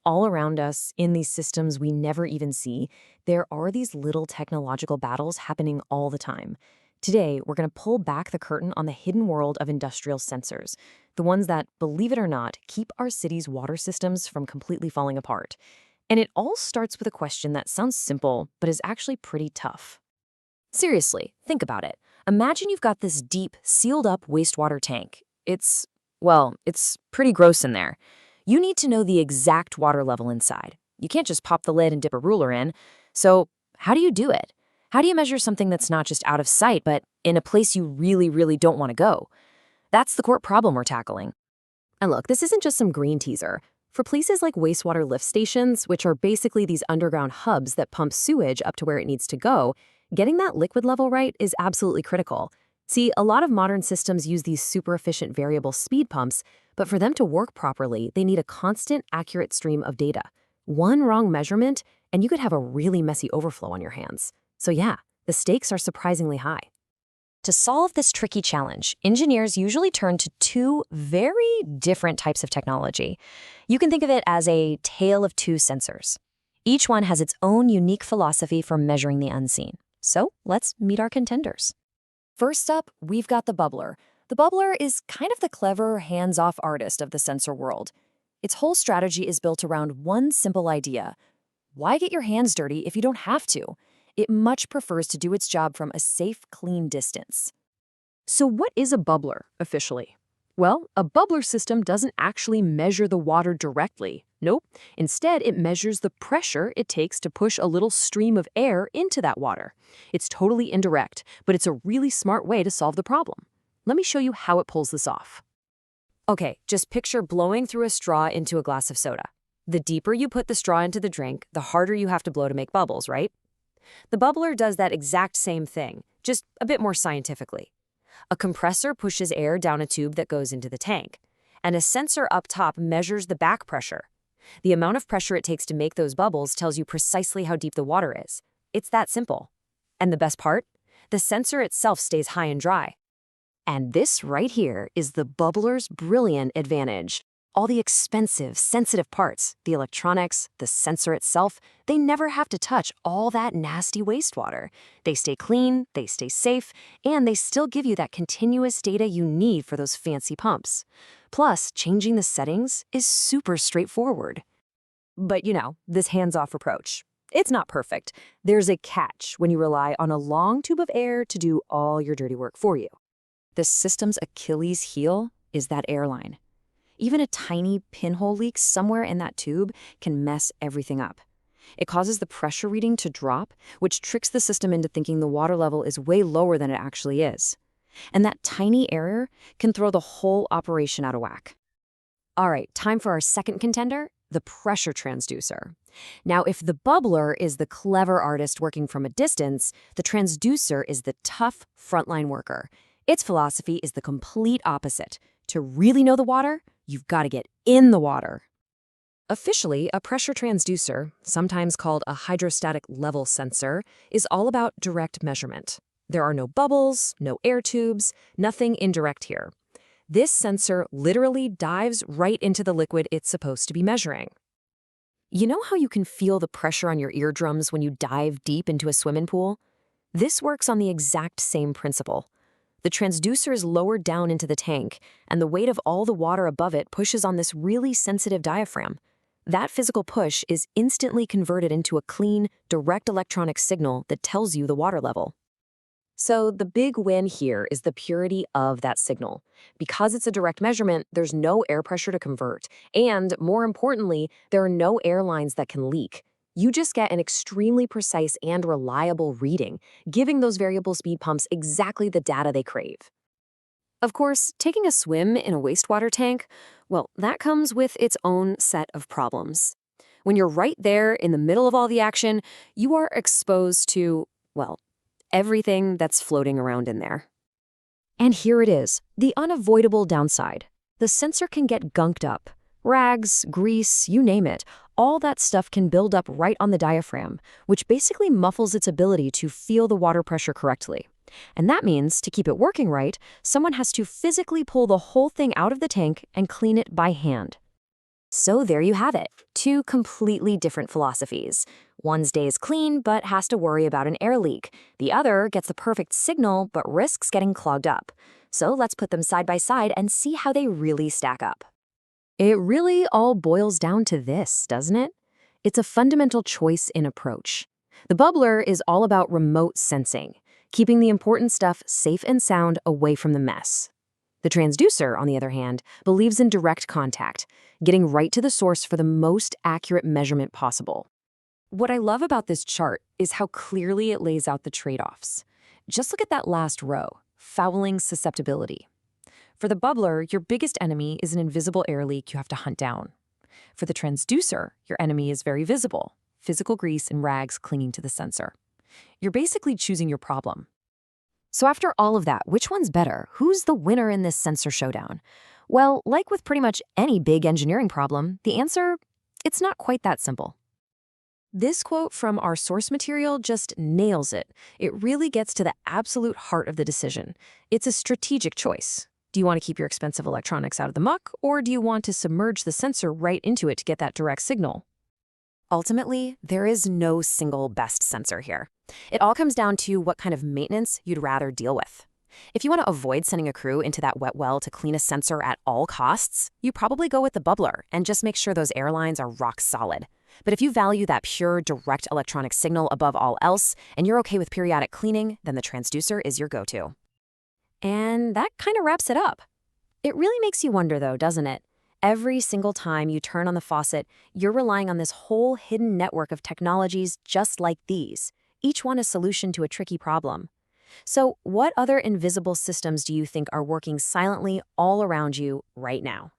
All around us, in these systems we never even see, there are these little technological battles happening all the time. Today, we're going to pull back the curtain on the hidden world of industrial sensors, the ones that, believe it or not, keep our city's water systems from completely falling apart. And it all starts with a question that sounds simple, but is actually pretty tough. Seriously, think about it. Imagine you've got this deep, sealed-up wastewater tank. It's pretty gross in there. You need to know the exact water level inside. You can't just pop the lid and dip a ruler in. So how do you do it? How do you measure something that's not just out of sight, but in a place you really, really don't want to go? That's the core problem we're tackling. And look, this isn't just some green teaser. For places like wastewater lift stations, which are basically these underground hubs that pump sewage up to where it needs to go, getting that liquid level right is absolutely critical. See, a lot of modern systems use these super efficient variable speed pumps, but for them to work properly, they need a constant, accurate stream of data. One wrong measurement, and you could have a really messy overflow on your hands. So yeah, the stakes are surprisingly high. To solve this tricky challenge, engineers usually turn to two very different types of technology. You can think of it as a tale of two sensors. Each one has its own unique philosophy for measuring the unseen. So let's meet our contenders. First up, we've got the bubbler. The bubbler is kind of the clever, hands-off artist of the sensor world. Its whole strategy is built around one simple idea. Why get your hands dirty if you don't have to? It much prefers to do its job from a safe, clean distance. So what is a bubbler, officially? Well, a bubbler system doesn't actually measure the water directly. Nope. Instead, it measures the pressure it takes to push a little stream of air into that water. It's totally indirect, but it's a really smart way to solve the problem. Let me show you how it pulls this off. Okay, just picture blowing through a straw into a glass of soda. The deeper you put the straw into the drink, the harder you have to blow to make bubbles, right? The bubbler does that exact same thing, just a bit more scientifically. A compressor pushes air down a tube that goes into the tank, and a sensor up top measures the back pressure. The amount of pressure it takes to make those bubbles tells you precisely how deep the water is. It's that simple. And the best part? The sensor itself stays high and dry. And this right here is the bubbler's brilliant advantage. All the expensive, sensitive parts, the electronics, the sensor itself, they never have to touch all that nasty wastewater. They stay clean, they stay safe, and they still give you that continuous data you need for those fancy pumps. Plus, changing the settings is super straightforward. But this hands-off approach, it's not perfect. There's a catch when you rely on a long tube of air to do all your dirty work for you. The system's Achilles heel is that airline. Even a tiny pinhole leak somewhere in that tube can mess everything up. It causes the pressure reading to drop, which tricks the system into thinking the water level is way lower than it actually is. And that tiny error can throw the whole operation out of whack. All right, time for our second contender, the pressure transducer. Now, if the bubbler is the clever artist working from a distance, the transducer is the tough frontline worker. Its philosophy is the complete opposite. To really know the water, you've got to get in the water. Officially, a pressure transducer, sometimes called a hydrostatic level sensor, is all about direct measurement. There are no bubbles, no air tubes, nothing indirect here. This sensor literally dives right into the liquid it's supposed to be measuring. You know how you can feel the pressure on your eardrums when you dive deep into a swimming pool? This works on the exact same principle. The transducer is lowered down into the tank, and the weight of all the water above it pushes on this really sensitive diaphragm. That physical push is instantly converted into a clean, direct electronic signal that tells you the water level. So the big win here is the purity of that signal. Because it's a direct measurement, there's no air pressure to convert, and more importantly, there are no air lines that can leak. You just get an extremely precise and reliable reading, giving those variable speed pumps exactly the data they crave. Of course, taking a swim in a wastewater tank, well, that comes with its own set of problems. When you're right there in the middle of all the action, you are exposed to, everything that's floating around in there. And here it is, the unavoidable downside. The sensor can get gunked up. Rags, grease, you name it, all that stuff can build up right on the diaphragm, which basically muffles its ability to feel the water pressure correctly. And that means, to keep it working right, someone has to physically pull the whole thing out of the tank and clean it by hand. So there you have it, two completely different philosophies. One stays clean but has to worry about an air leak. The other gets the perfect signal but risks getting clogged up. So let's put them side by side and see how they really stack up. It really all boils down to this, doesn't it? It's a fundamental choice in approach. The bubbler is all about remote sensing, keeping the important stuff safe and sound away from the mess. The transducer, on the other hand, believes in direct contact, getting right to the source for the most accurate measurement possible. What I love about this chart is how clearly it lays out the trade-offs. Just look at that last row, fouling susceptibility. For the bubbler, your biggest enemy is an invisible air leak you have to hunt down. For the transducer, your enemy is very visible, physical grease and rags clinging to the sensor. You're basically choosing your problem. So after all of that, which one's better? Who's the winner in this sensor showdown? Well, like with pretty much any big engineering problem, the answer, it's not quite that simple. This quote from our source material just nails it. It really gets to the absolute heart of the decision. It's a strategic choice. Do you want to keep your expensive electronics out of the muck, or do you want to submerge the sensor right into it to get that direct signal? Ultimately, there is no single best sensor here. It all comes down to what kind of maintenance you'd rather deal with. If you want to avoid sending a crew into that wet well to clean a sensor at all costs, you probably go with the bubbler and just make sure those airlines are rock solid. But if you value that pure, direct electronic signal above all else, and you're okay with periodic cleaning, then the transducer is your go-to. And that kind of wraps it up. It really makes you wonder, though, doesn't it? Every single time you turn on the faucet, you're relying on this whole hidden network of technologies just like these, each one a solution to a tricky problem. So what other invisible systems do you think are working silently all around you right now?